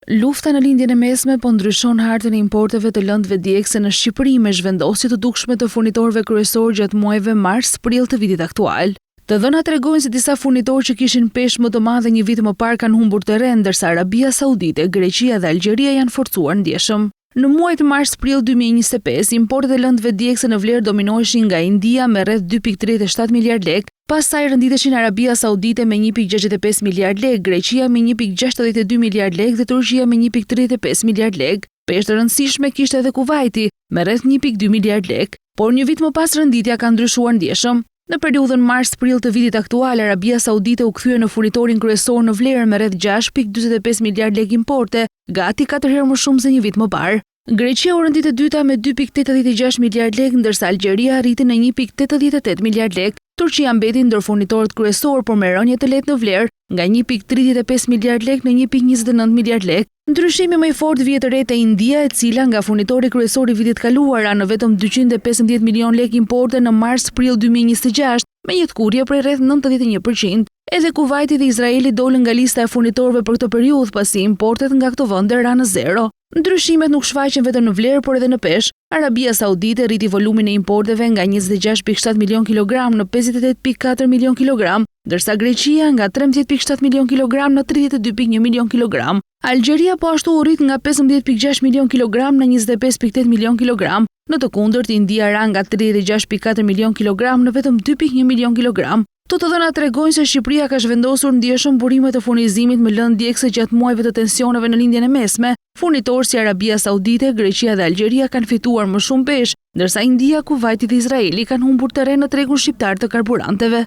Lufta në lindjen e mesme po ndryshon hartën e importeve të lëndëve djegëse në Shqipëri me zhvendosje të dukshme të furnitorëve kryesor gjatë muajve mars-prill të vitit aktual. Të dhënat tregojnë se disa furnitorë që kishin peshë më të madhe një vit më parë kanë humbur terren, ndërsa Arabia Saudite, Greqia dhe Algjeria janë forcuar ndjeshëm. Në muajt mars-prill 2025, importet e lëndëve djegëse në vlerë dominoheshin nga India me rreth 2.37 miliard lek, pastaj rënditeshin Arabia Saudite me 1.65 miliard lek, Greqia me 1.62 miliard lek dhe Turqia me 1.35 miliard lek. Peshë të rëndësishme kishte edhe Kuvaiti me rreth 1.2 miliard lek, por një vit më pas rënditja ka ndryshuar ndjeshëm. Në periudhën mars-prill të vitit aktual, Arabia Saudite u kthye në furnitorin kryesor në vlerë me rreth 6.45 miliard lek importe, gati 4 herë më shumë se një vit më parë. Greqia u rëndit e dyta me 2.86 miliard lek, ndërsa Algjeria arriti në 1.88 miliard lek. Turqia mbeti ndër furnitorët kryesor, por me rënje të lehtë në vlerë, nga 1.35 miliard lek në 1.29 miliard lek. Ndryshimi më i fortë vjet re te India, e cila nga furnitori kryesor i vitit kaluar ra në vetëm 215 milion lek importe në mars-prill 2026, me një tkurje prej rreth 91%. Edhe Kuvaiti dhe Izraeli dolën nga lista e furnitorëve për këtë periudhë, pasi importet nga këto vende ranë në zero. Ndryshimet nuk shfaqen vetëm në vlerë, por edhe në peshë. Arabia Saudite rriti volumin e importeve nga 26.7 milion kilogram në 58.4 milion kilogram, ndërsa Greqia nga 13.7 milion kilogram në 32.1 milion kilogram. Algjeria po ashtu u rrit nga 15.6 milion kilogram në 25.8 milion kilogram. Në të kundërt, India ra nga 36.4 milion kilogram në vetëm 2.1 milion kilogram. Të dhënat tregojnë se Shqipëria ka zhvendosur ndjeshëm burimet e furnizimit me lëndë djegëse gjatë muajve të tensioneve në lindjen e mesme. Furnitorë si Arabia Saudite, Greqia dhe Algjeria kanë fituar më shumë peshë, ndërsa India, Kuvaiti dhe Izraeli kanë humbur terren në tregun shqiptar të karburanteve.